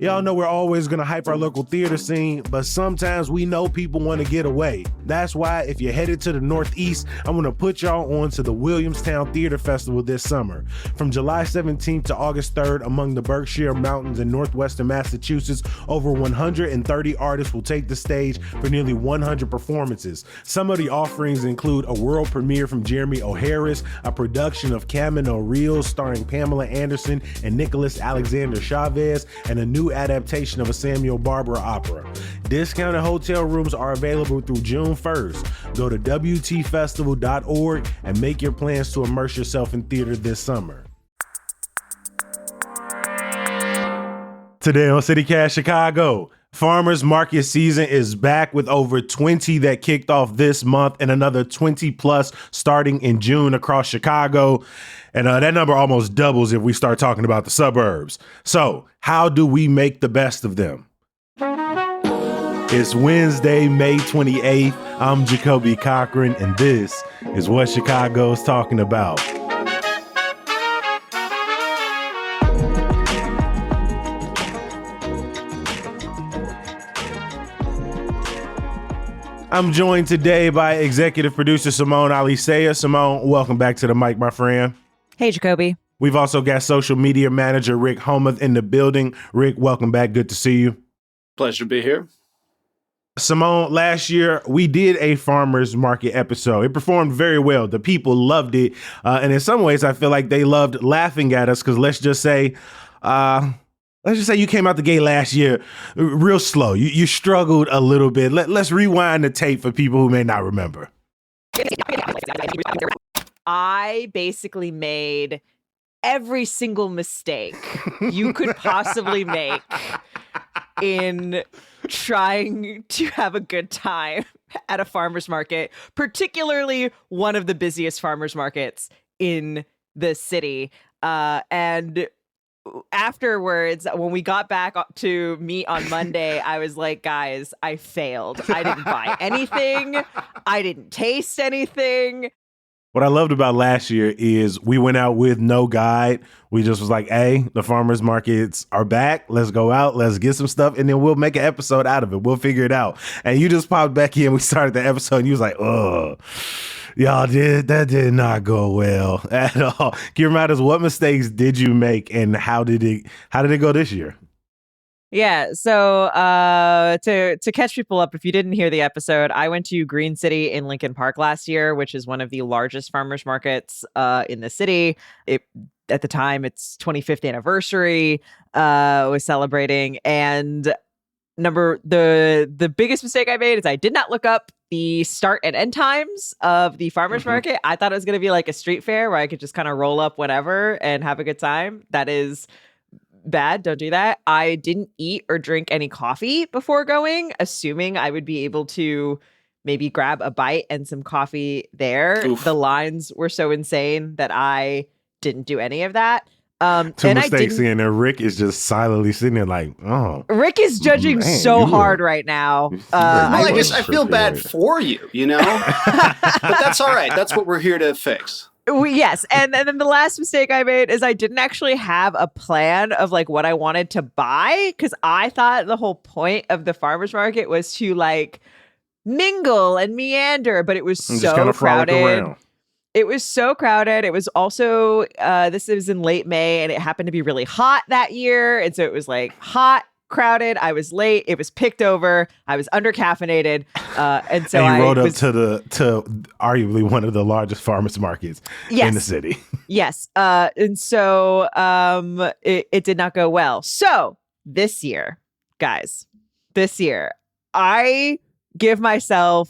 Y'all know we're always going to hype our local theater scene, but sometimes we know people want to get away. That's why if you're headed to the Northeast, I'm going to put y'all on to the Williamstown Theater Festival this summer. From July 17th to August 3rd, among the Berkshire Mountains in northwestern Massachusetts, over 130 artists will take the stage for nearly 100 performances. Some of the offerings include a world premiere from Jeremy O'Harris, a production of Camino Reels starring Pamela Anderson and Nicholas Alexander Chavez, and a new adaptation of a Samuel Barber opera. Discounted hotel rooms are available through June 1st. Go to WTFestival.org and make your plans to immerse yourself in theater this summer. Today on CityCast Chicago, Farmers Market season is back with over 20 that kicked off this month and another 20 plus starting in June across Chicago. And that number almost doubles if we start talking about the suburbs. So how do we make the best of them? It's Wednesday, May 28th. I'm Jacoby Cochran, and this is what Chicago's talking about. I'm joined today by executive producer Simone Alisea. Simone, welcome back to the mic, my friend. Hey, Jacoby. We've also got social media manager Rick Homuth in the building. Rick, welcome back. Good to see you. Pleasure to be here. Simone, last year we did a farmers market episode. It performed very well. The people loved it. And in some ways, I feel like they loved laughing at us because let's just say you came out the gate last year real slow. You struggled a little bit. Let's rewind the tape for people who may not remember. I basically made every single mistake you could possibly make in trying to have a good time at a farmer's market, particularly one of the busiest farmer's markets in the city. And afterwards, when we got back to meet on Monday, I was like, guys, I failed. I didn't buy anything. I didn't taste anything. What I loved about last year is we went out with no guide. We just was like, hey, the farmers markets are back. Let's go out. Let's get some stuff. And then we'll make an episode out of it. We'll figure it out. And you just popped back in. We started the episode and you was like, oh, that did not go well at all. Can you remind us what mistakes did you make and how did it go this year? Yeah, so to catch people up, if you didn't hear the episode, I went to Green City in Lincoln Park last year, which is one of the largest farmers markets in the city. At the time, its 25th anniversary was celebrating, and the biggest mistake I made is I did not look up the start and end times of the farmers market. I thought it was going to be like a street fair where I could just kind of roll up whenever and have a good time. That is bad. Don't do that. I didn't eat or drink any coffee before going, assuming I would be able to maybe grab a bite and some coffee there. Oof. The lines were so insane that I didn't do any of that. Two mistakes in there. Rick is just silently sitting there like, oh. Rick is judging so hard right now. I feel bad for you, but that's all right. That's what we're here to fix. Yes. And then the last mistake I made is I didn't actually have a plan of like what I wanted to buy, because I thought the whole point of the farmer's market was to like mingle and meander, but it was so crowded. It was so crowded. It was also, this was in late May and it happened to be really hot that year. And so it was like hot, crowded. I was late. It was picked over. I was under-caffeinated. And so I rode up to arguably one of the largest farmers markets in the city. Yes. And so it did not go well. So this year, guys, I give myself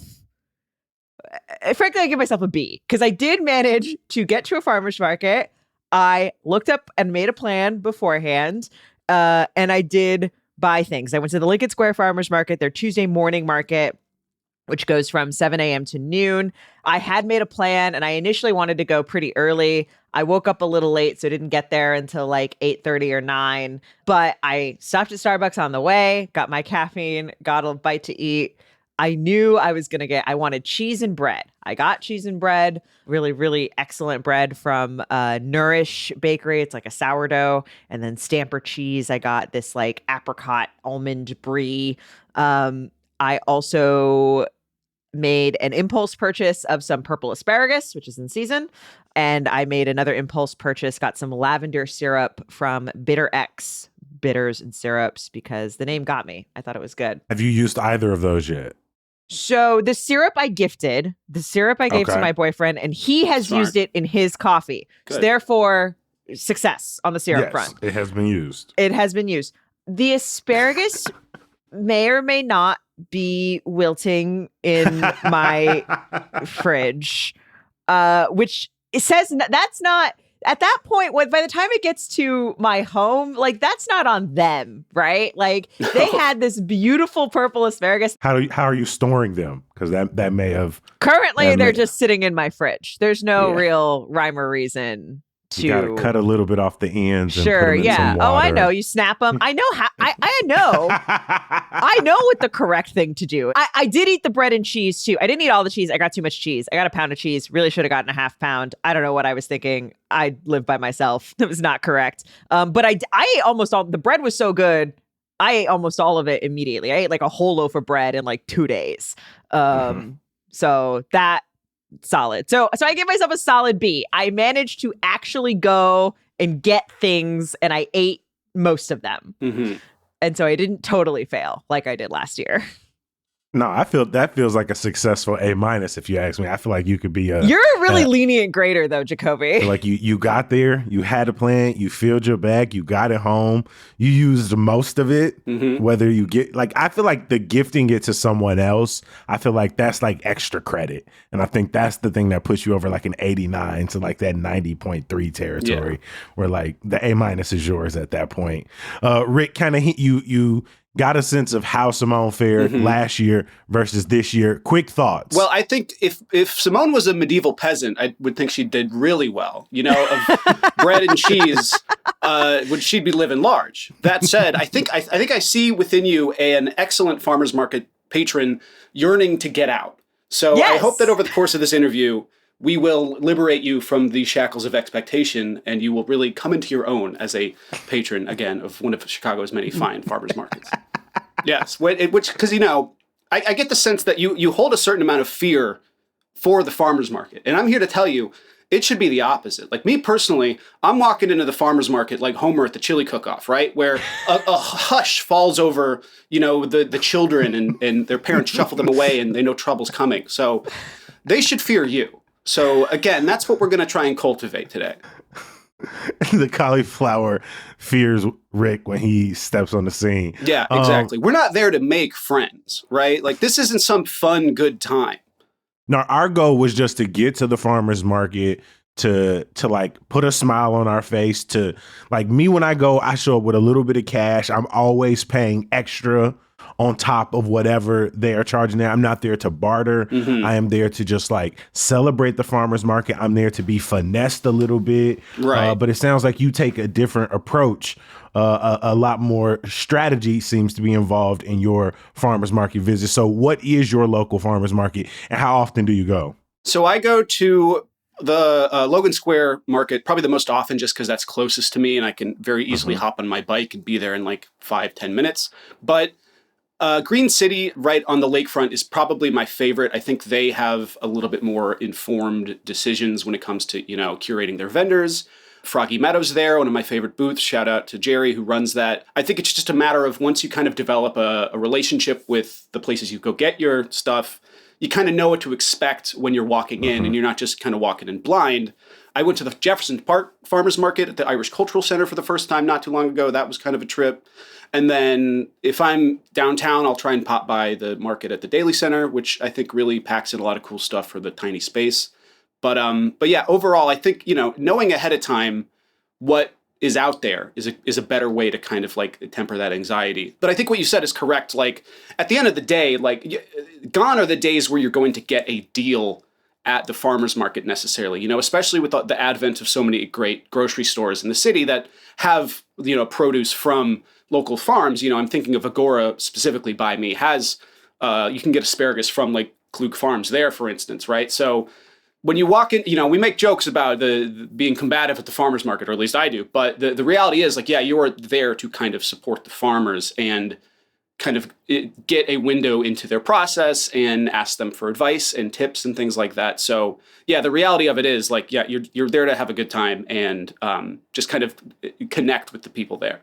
a B, because I did manage to get to a farmer's market. I looked up and made a plan beforehand, and I did buy things. I went to the Lincoln Square Farmers Market, their Tuesday morning market, which goes from 7 a.m. to noon. I had made a plan, and I initially wanted to go pretty early. I woke up a little late, so didn't get there until like 8:30 or 9. But I stopped at Starbucks on the way, got my caffeine, got a bite to eat, I knew I was going to I wanted cheese and bread. I got cheese and bread, really, really excellent bread from Nourish Bakery. It's like a sourdough. And then Stamper cheese. I got this like apricot almond brie. I also made an impulse purchase of some purple asparagus, which is in season. And I made another impulse purchase, got some lavender syrup from Bitter X Bitters and Syrups because the name got me. I thought it was good. Have you used either of those yet? So the syrup I gifted, to my boyfriend, and he has used it in his coffee. So therefore, success on the syrup front. It has been used. It has been used. The asparagus may or may not be wilting in my fridge, which it says that's not at that point. By the time it gets to my home, like that's not on them, right? Like they had this beautiful purple asparagus. How are you storing them? Because that may have currently they're just sitting in my fridge. There's no real rhyme or reason. You gotta cut a little bit off the ends. And sure, put them in some water. Oh, I know. You snap them. I know how. I know. I know what the correct thing to do. I did eat the bread and cheese too. I didn't eat all the cheese. I got too much cheese. I got a pound of cheese. Really should have gotten a half pound. I don't know what I was thinking. I live by myself. That was not correct. But I ate almost all. The bread was so good. I ate almost all of it immediately. I ate like a whole loaf of bread in like 2 days. So that. Solid. So I gave myself a solid B. I managed to actually go and get things, and I ate most of them. And so I didn't totally fail like I did last year. No, I feel that feels like a successful A- if you ask me. I feel like you could be You're a really lenient grader though, Jacoby. Like you got there, you had a plan, you filled your bag, you got it home, you used most of it. Whether you get like, I feel like the gifting it to someone else, I feel like that's like extra credit. And I think that's the thing that puts you over like an 89 to like that 90.3 territory where like the A- is yours at that point. Rick, kind of you got a sense of how Simone fared last year versus this year. Quick thoughts. Well, I think if Simone was a medieval peasant, I would think she did really well. You know, of bread and cheese, she'd be living large. That said, I think I see within you an excellent farmers market patron yearning to get out. So I hope that over the course of this interview, we will liberate you from the shackles of expectation, and you will really come into your own as a patron, again, of one of Chicago's many fine farmers markets. Yes, which because, you know, I get the sense that you hold a certain amount of fear for the farmers market. And I'm here to tell you, it should be the opposite. Like me personally, I'm walking into the farmers market like Homer at the chili cook-off, right? Where a hush falls over, you know, the children and their parents shuffle them away and they know trouble's coming. So they should fear you. So again, that's what we're going to try and cultivate today. The cauliflower fears Rick when he steps on the scene. Yeah, exactly. We're not there to make friends, right? Like this isn't some fun, good time. No, our goal was just to get to the farmer's market, to like put a smile on our face, to like me when I go, I show up with a little bit of cash. I'm always paying extra on top of whatever they are charging there. I'm not there to barter. I am there to just like celebrate the farmer's market. I'm there to be finessed a little bit. Right. But it sounds like you take a different approach. A lot more strategy seems to be involved in your farmer's market visit. So what is your local farmer's market and how often do you go? So I go to the Logan Square market probably the most often just because that's closest to me and I can very easily hop on my bike and be there in like 5-10 minutes. But Green City, right on the lakefront, is probably my favorite. I think they have a little bit more informed decisions when it comes to, you know, curating their vendors. Froggy Meadows there, one of my favorite booths. Shout out to Jerry who runs that. I think it's just a matter of once you kind of develop a relationship with the places you go get your stuff, you kind of know what to expect when you're walking in and you're not just kind of walking in blind. I went to the Jefferson Park Farmers Market at the Irish Cultural Center for the first time not too long ago. That was kind of a trip. And then if I'm downtown, I'll try and pop by the market at the Daily Center, which I think really packs in a lot of cool stuff for the tiny space. But yeah, overall, I think, you know, knowing ahead of time what is out there is a better way to kind of like temper that anxiety. But I think what you said is correct. Like at the end of the day, like gone are the days where you're going to get a deal at the farmer's market necessarily, you know, especially with the advent of so many great grocery stores in the city that have, you know, produce from local farms. You know, I'm thinking of Agora specifically by me has You can get asparagus from like Klug Farms there, for instance, right? So when you walk in, we make jokes about the being combative at the farmer's market, or at least I do. But the reality is, like, yeah, you are there to kind of support the farmers and kind of get a window into their process and ask them for advice and tips and things like that. So yeah, the reality of it is, like, yeah, you're there to have a good time and just kind of connect with the people there.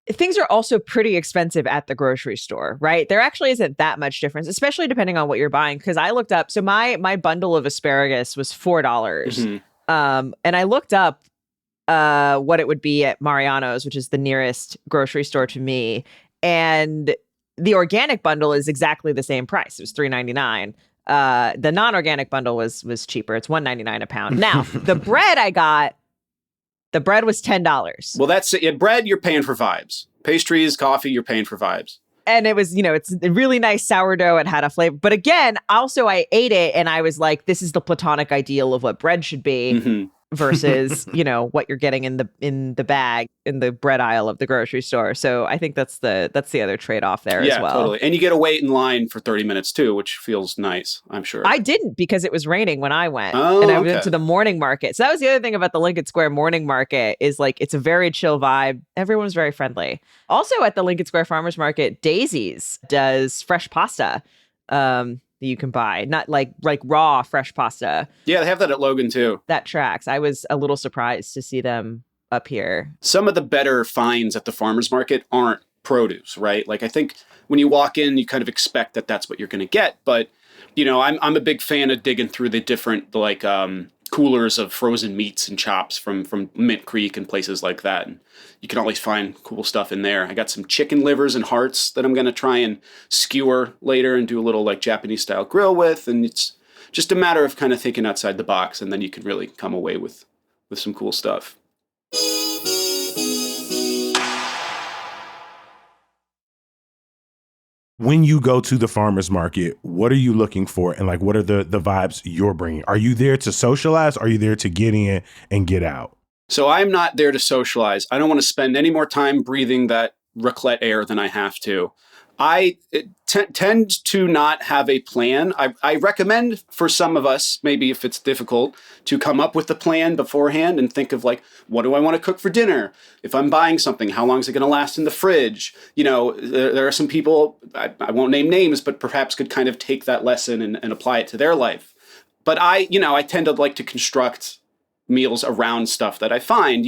Things are also pretty expensive at the grocery store, right? There actually isn't that much difference, especially depending on what you're buying. Because I looked up, so my bundle of asparagus was $4. And I looked up what it would be at Mariano's, which is the nearest grocery store to me. And the organic bundle is exactly the same price. It was $3.99. The non-organic bundle was cheaper. It's $1.99 a pound. Now, the bread I got, the bread was $10. Well, that's it. Bread, you're paying for vibes. Pastries, coffee, you're paying for vibes. And it was, it's a really nice sourdough. It had a flavor. But again, also I ate it and I was like, this is the platonic ideal of what bread should be versus, what you're getting in the bag in the bread aisle of the grocery store. So I think that's the other trade-off there as well. Yeah, totally. And you get to wait in line for 30 minutes too, which feels nice, I'm sure. I didn't, because it was raining when I went. And I went to the morning market. So that was the other thing about the Lincoln Square morning market is, like, it's a very chill vibe. Everyone was very friendly. Also at the Lincoln Square Farmers Market, Daisy's does fresh pasta. You can buy, not like raw fresh pasta. Yeah, they have that at Logan too. That tracks. I was a little surprised to see them up here. Some of the better finds at the farmer's market aren't produce, right? Like, I think when you walk in, you kind of expect that that's what you're going to get. But, I'm a big fan of digging through the different, like, coolers of frozen meats and chops from Mint Creek and places like that. And you can always find cool stuff in there. I got some chicken livers and hearts that I'm going to try and skewer later and do a little, like, Japanese style grill with. And it's just a matter of kind of thinking outside the box, and then you can really come away with some cool stuff. When you go to the farmer's market, what are you looking for? And, like, what are the vibes you're bringing? Are you there to socialize? Or are you there to get in and get out? So I'm not there to socialize. I don't want to spend any more time breathing that raclette air than I have to. I tend to not have a plan. I recommend for some of us, maybe if it's difficult, to come up with a plan beforehand and think of, like, what do I want to cook for dinner? If I'm buying something, how long is it going to last in the fridge? There are some people, I won't name names, but perhaps could kind of take that lesson and apply it to their life. But I tend to like to construct meals around stuff that I find.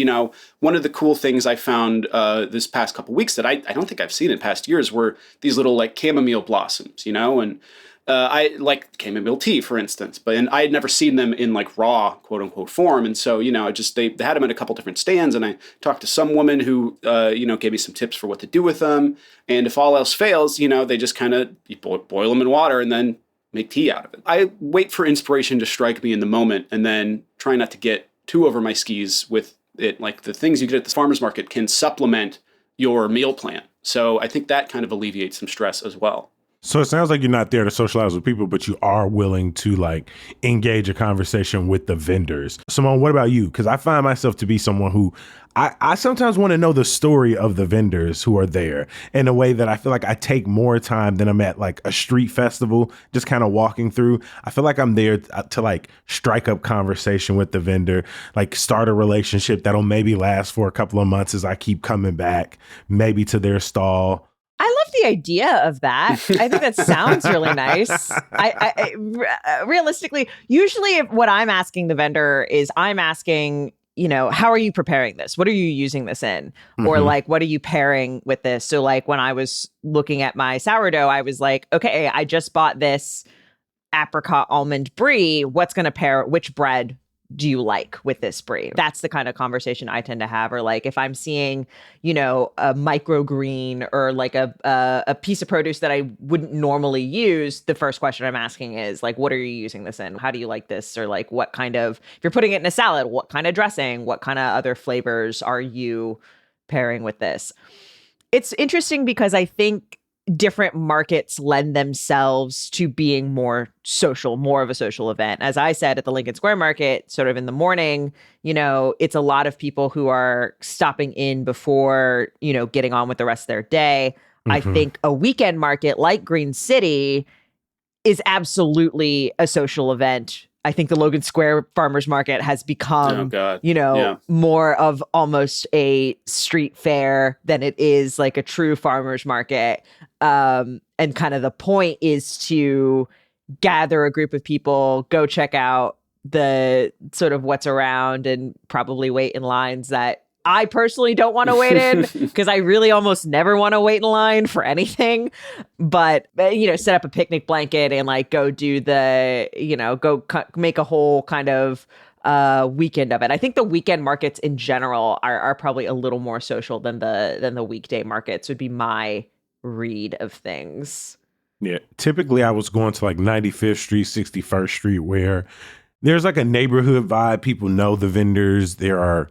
One of the cool things I found this past couple weeks that I don't think I've seen in past years were these little, like, chamomile blossoms, and I like chamomile tea, for instance, and I had never seen them in, like, raw quote unquote form. And so, they had them at a couple different stands, and I talked to some woman who, gave me some tips for what to do with them. And if all else fails, they just kind of boil them in water and then make tea out of it. I wait for inspiration to strike me in the moment and then try not to get too over my skis with it. Like, the things you get at the farmer's market can supplement your meal plan. So I think that kind of alleviates some stress as well. So it sounds like you're not there to socialize with people, but you are willing to, like, engage a conversation with the vendors. Simone, what about you? Because I find myself to be someone who I sometimes want to know the story of the vendors who are there in a way that I feel like I take more time than I'm at, like, a street festival, just kind of walking through. I feel like I'm there to, like, strike up conversation with the vendor, like, start a relationship that'll maybe last for a couple of months as I keep coming back, maybe to their stall. I love the idea of that. I think that sounds really nice. Realistically, usually what I'm asking the vendor is I'm asking, how are you preparing this? What are you using this in? Or, like, what are you pairing with this? So, like, when I was looking at my sourdough, I was like, okay, I just bought this apricot almond brie. What's going to pair? Which bread do you like with this brie? That's the kind of conversation I tend to have. Or, like, if I'm seeing, a microgreen or, like, a piece of produce that I wouldn't normally use, the first question I'm asking is, like, what are you using this in? How do you like this? Or, like, what kind of, if you're putting it in a salad, what kind of dressing, what kind of other flavors are you pairing with this? It's interesting because I think different markets lend themselves to being more social, more of a social event. As I said, at the Lincoln Square Market, sort of in the morning, it's a lot of people who are stopping in before, getting on with the rest of their day. I think a weekend market like Green City is absolutely a social event. I think the Logan Square Farmers Market has become, more of almost a street fair than it is like a true farmers market. And kind of the point is to gather a group of people, go check out the sort of what's around, and probably wait in lines that I personally don't want to wait in, because I really almost never want to wait in line for anything. But, set up a picnic blanket and like go do the, make a whole kind of weekend of it. I think the weekend markets in general are probably a little more social than the weekday markets, would be my read of things. Yeah. Typically I was going to like 95th Street, 61st Street, where there's like a neighborhood vibe. People know the vendors. There are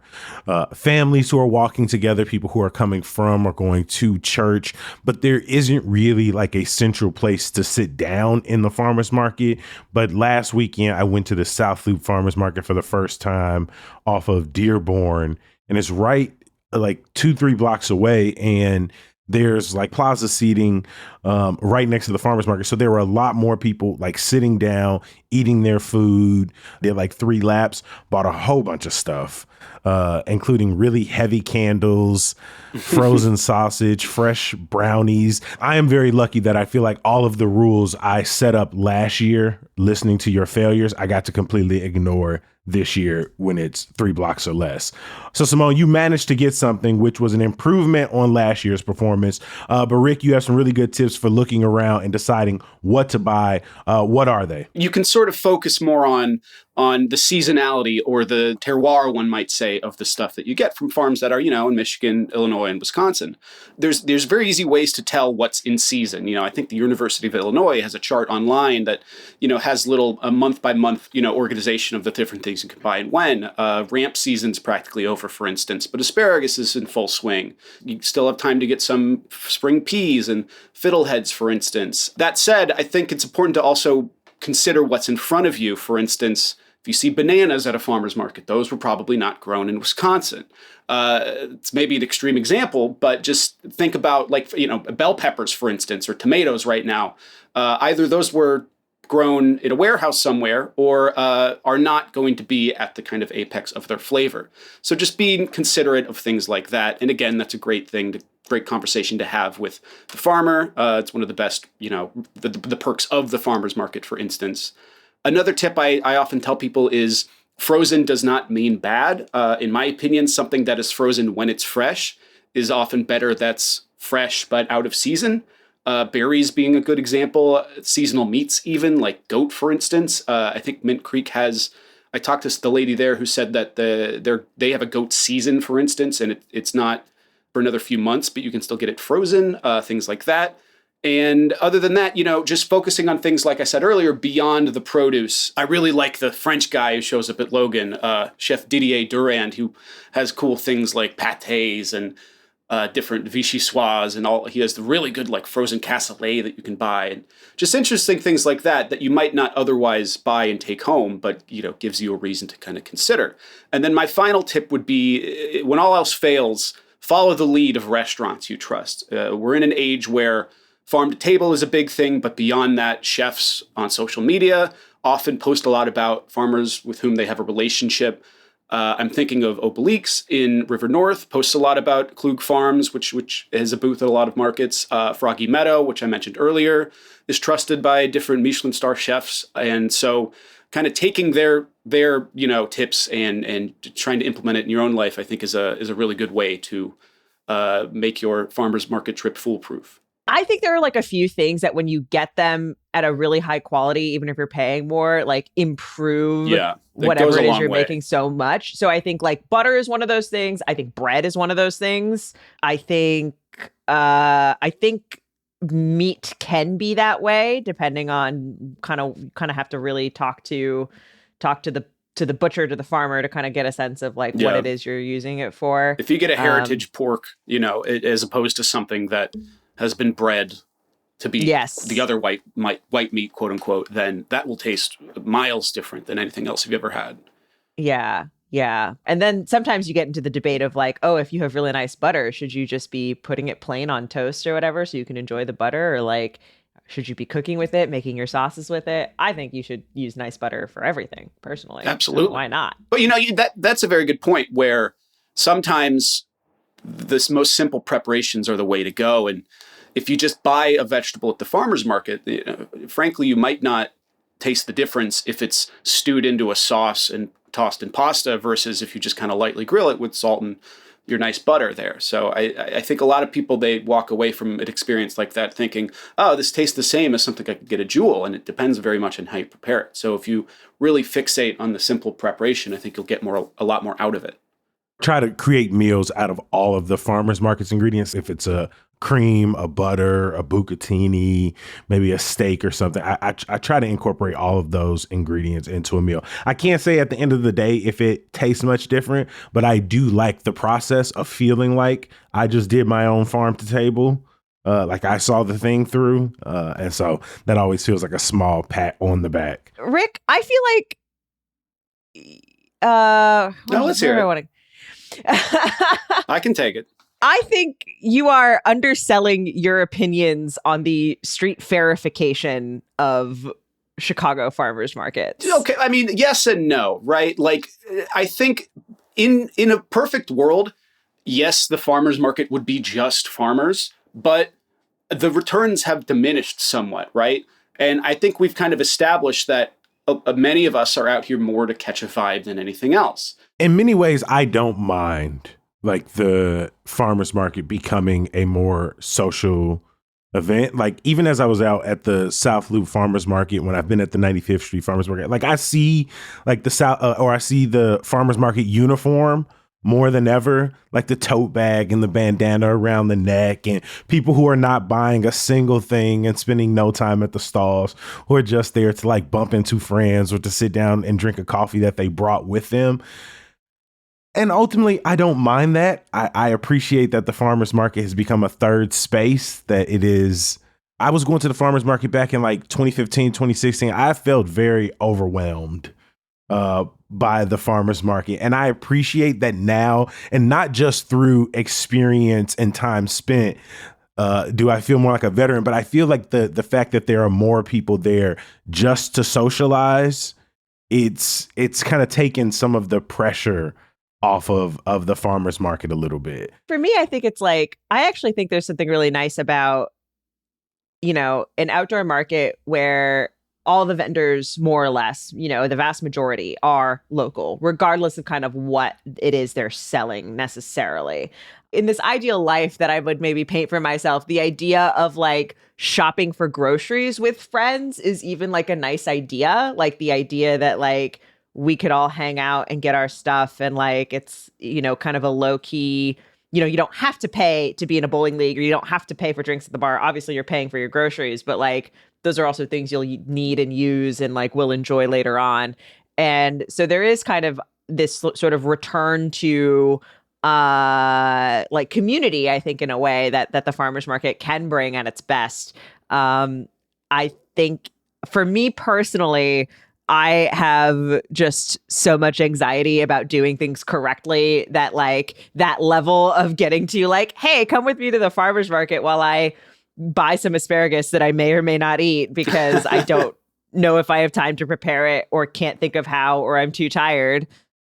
families who are walking together, people who are coming from or going to church, but there isn't really like a central place to sit down in the farmer's market. But last weekend, I went to the South Loop Farmer's Market for the first time off of Dearborn, and it's right like 2-3 blocks away. And there's like plaza seating right next to the farmer's market. So there were a lot more people like sitting down, eating their food. They had like 3 laps, bought a whole bunch of stuff, including really heavy candles, frozen sausage, fresh brownies. I am very lucky that I feel like all of the rules I set up last year, listening to your failures, I got to completely ignore this year when it's 3 blocks or less. So Simone, you managed to get something which was an improvement on last year's performance. But Rick, you have some really good tips for looking around and deciding what to buy. What are they? You can sort of focus more on the seasonality, or the terroir, one might say, of the stuff that you get from farms that are, in Michigan, Illinois, and Wisconsin. There's very easy ways to tell what's in season. I think the University of Illinois has a chart online that, has little month by month, organization of the different things you can buy and when. Ramp season's practically over, for instance, but asparagus is in full swing. You still have time to get some spring peas and fiddleheads, for instance. That said, I think it's important to also consider what's in front of you. For instance, if you see bananas at a farmer's market, those were probably not grown in Wisconsin. It's maybe an extreme example, but just think about bell peppers, for instance, or tomatoes right now. Either those were grown in a warehouse somewhere, or are not going to be at the kind of apex of their flavor. So just being considerate of things like that. And again, that's a great conversation to have with the farmer. It's one of the best, the perks of the farmer's market, for instance. Another tip I often tell people is frozen does not mean bad. In my opinion, something that is frozen when it's fresh is often better that's fresh but out of season. Berries being a good example, seasonal meats even, like goat, for instance. I think Mint Creek has, I talked to the lady there who said that they have a goat season, for instance, and it's not for another few months, but you can still get it frozen, things like that. And other than that, just focusing on things, like I said earlier, beyond the produce. I really like the French guy who shows up at Logan, Chef Didier Durand, who has cool things like pâtés and different vichyssoise and all. He has the really good frozen cassoulet that you can buy, and just interesting things like that you might not otherwise buy and take home, but gives you a reason to kind of consider. And then my final tip would be, when all else fails, follow the lead of restaurants you trust. We're in an age where farm to table is a big thing, but beyond that, chefs on social media often post a lot about farmers with whom they have a relationship. I'm thinking of Obelix in River North, posts a lot about Klug Farms, which has a booth at a lot of markets. Froggy Meadow, which I mentioned earlier, is trusted by different Michelin star chefs. And so kind of taking their tips and trying to implement it in your own life, I think is a really good way to make your farmer's market trip foolproof. I think there are a few things that when you get them at a really high quality, even if you're paying more, improve whatever it is you're making so much. So I think butter is one of those things. I think bread is one of those things. I think meat can be that way, depending on kind of have to really talk to the butcher, to the farmer, to kind of get a sense of what it is you're using it for. If you get a heritage pork, as opposed to something that has been bred to be the other white meat, quote unquote, then that will taste miles different than anything else you've ever had. Yeah. Yeah. And then sometimes you get into the debate of like, oh, if you have really nice butter, should you just be putting it plain on toast or whatever so you can enjoy the butter? Or like, should you be cooking with it, making your sauces with it? I think you should use nice butter for everything, personally. Absolutely. So why not? But that's a very good point where sometimes the most simple preparations are the way to go. And if you just buy a vegetable at the farmer's market, frankly, you might not taste the difference if it's stewed into a sauce and tossed in pasta versus if you just kind of lightly grill it with salt and your nice butter there. So I think a lot of people, they walk away from an experience like that thinking, oh, this tastes the same as something I could get at Jewel. And it depends very much on how you prepare it. So if you really fixate on the simple preparation, I think you'll get a lot more out of it. Try to create meals out of all of the farmers market's ingredients. If it's a cream, a butter, a bucatini, maybe a steak or something, I try to incorporate all of those ingredients into a meal. I can't say at the end of the day if it tastes much different, but I do like the process of feeling like I just did my own farm to table. Like I saw the thing through. And so that always feels like a small pat on the back. Rick, I feel like no, let's hear it. I can take it. I think you are underselling your opinions on the street fairification of Chicago farmers markets. Okay, I mean, yes and no, right? Like, I think in a perfect world, yes, the farmers market would be just farmers, but the returns have diminished somewhat, right? And I think we've kind of established that many of us are out here more to catch a vibe than anything else. In many ways, I don't mind like the farmers market becoming a more social event. Like even as I was out at the South Loop Farmers Market, when I've been at the 95th Street Farmers Market, like I see like I see the farmers market uniform more than ever, like the tote bag and the bandana around the neck, and people who are not buying a single thing and spending no time at the stalls, who are just there to like bump into friends or to sit down and drink a coffee that they brought with them. And ultimately, I don't mind that. I appreciate that the farmers market has become a third space that it is. I was going to the farmers market back in like 2015, 2016. I felt very overwhelmed by the farmers market. And I appreciate that now, and not just through experience and time spent, do I feel more like a veteran, but I feel like the fact that there are more people there just to socialize, it's kind of taken some of the pressure off of the farmers market a little bit. For me, I think it's like, I actually think there's something really nice about, an outdoor market where all the vendors, more or less, the vast majority are local, regardless of kind of what it is they're selling necessarily. In this ideal life that I would maybe paint for myself, the idea of like shopping for groceries with friends is even like a nice idea. Like the idea that like we could all hang out and get our stuff, and like it's, kind of a low key, you don't have to pay to be in a bowling league, or you don't have to pay for drinks at the bar. Obviously you're paying for your groceries, but like those are also things you'll need and use and like will enjoy later on. And so there is kind of this sort of return to like community, I think, in a way that the farmers market can bring at its best. I think for me personally, I have just so much anxiety about doing things correctly that like that level of getting to like, hey, come with me to the farmer's market while I buy some asparagus that I may or may not eat because I don't know if I have time to prepare it or can't think of how, or I'm too tired.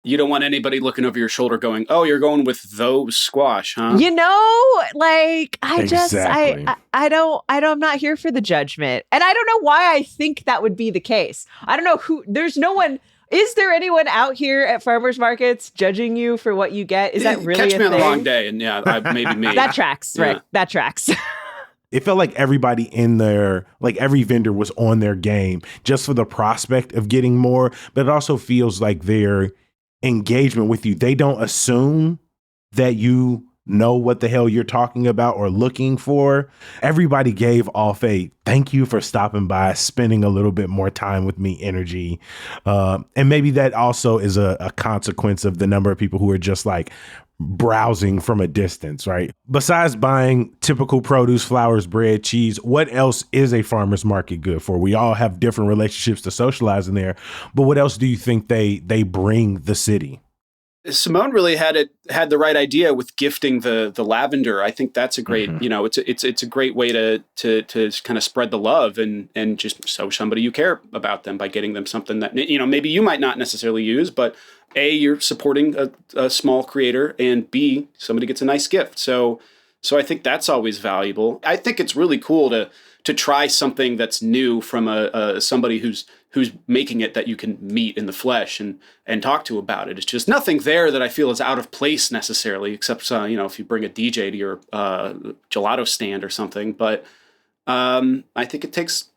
You don't want anybody looking over your shoulder going, oh, you're going with those squash, huh? Like I'm not here for the judgment. And I don't know why I think that would be the case. I don't know is there anyone out here at farmers markets judging you for what you get? Is that really Catch a me on thing? the wrong day, and maybe me. That tracks, right? Yeah. That tracks. It felt like everybody in there, like every vendor was on their game just for the prospect of getting more, but it also feels like their engagement with you, they don't assume that you know what the hell you're talking about or looking for. Everybody gave off a thank you for stopping by, spending a little bit more time with me energy. And maybe that also is a consequence of the number of people who are just like browsing from a distance, right? Besides buying typical produce, flowers, bread, cheese, what else is a farmer's market good for? We all have different relationships to socialize in there, but what else do you think they bring the city? Simone really had the right idea with gifting the lavender. I think that's a great, it's a great way to kind of spread the love and just show somebody you care about them by getting them something that, maybe you might not necessarily use, but A, you're supporting a small creator, and B, somebody gets a nice gift. So I think that's always valuable. I think it's really cool to try something that's new from somebody who's making it that you can meet in the flesh and talk to about it. It's just nothing there that I feel is out of place necessarily, except if you bring a DJ to your gelato stand or something. But I think it takes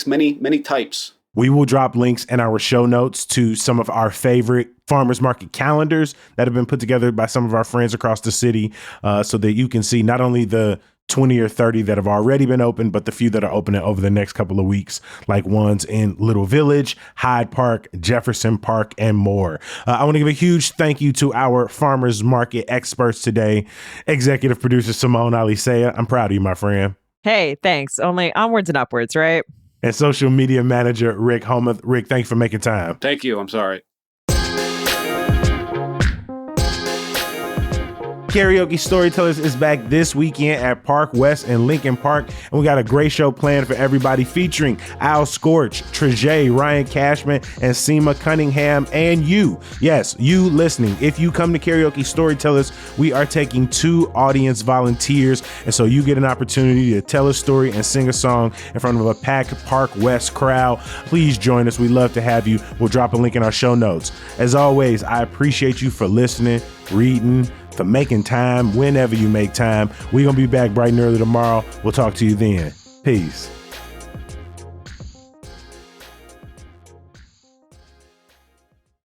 many types. We will drop links in our show notes to some of our favorite farmers market calendars that have been put together by some of our friends across the city, so that you can see not only the 20 or 30 that have already been opened, but the few that are opening over the next couple of weeks, like ones in Little Village, Hyde Park, Jefferson Park, and more. I want to give a huge thank you to our farmers market experts today. Executive producer Simone Alisea, I'm proud of you, my friend. Hey, thanks. Only onwards and upwards, right? And social media manager Rick Homuth. Rick, thanks for making time. Thank you. I'm sorry. Karaoke Storytellers is back this weekend at Park West in Lincoln Park, and we got a great show planned for everybody featuring Al Scorch, Trejay, Ryan Cashman, and Seema Cunningham, and you. Yes, you listening. If you come to Karaoke Storytellers, we are taking 2 audience volunteers, and so you get an opportunity to tell a story and sing a song in front of a packed Park West crowd. Please join us. We'd love to have you. We'll drop a link in our show notes. As always, I appreciate you for listening, reading, for making time whenever you make time. We're going to be back bright and early tomorrow. We'll talk to you then. Peace.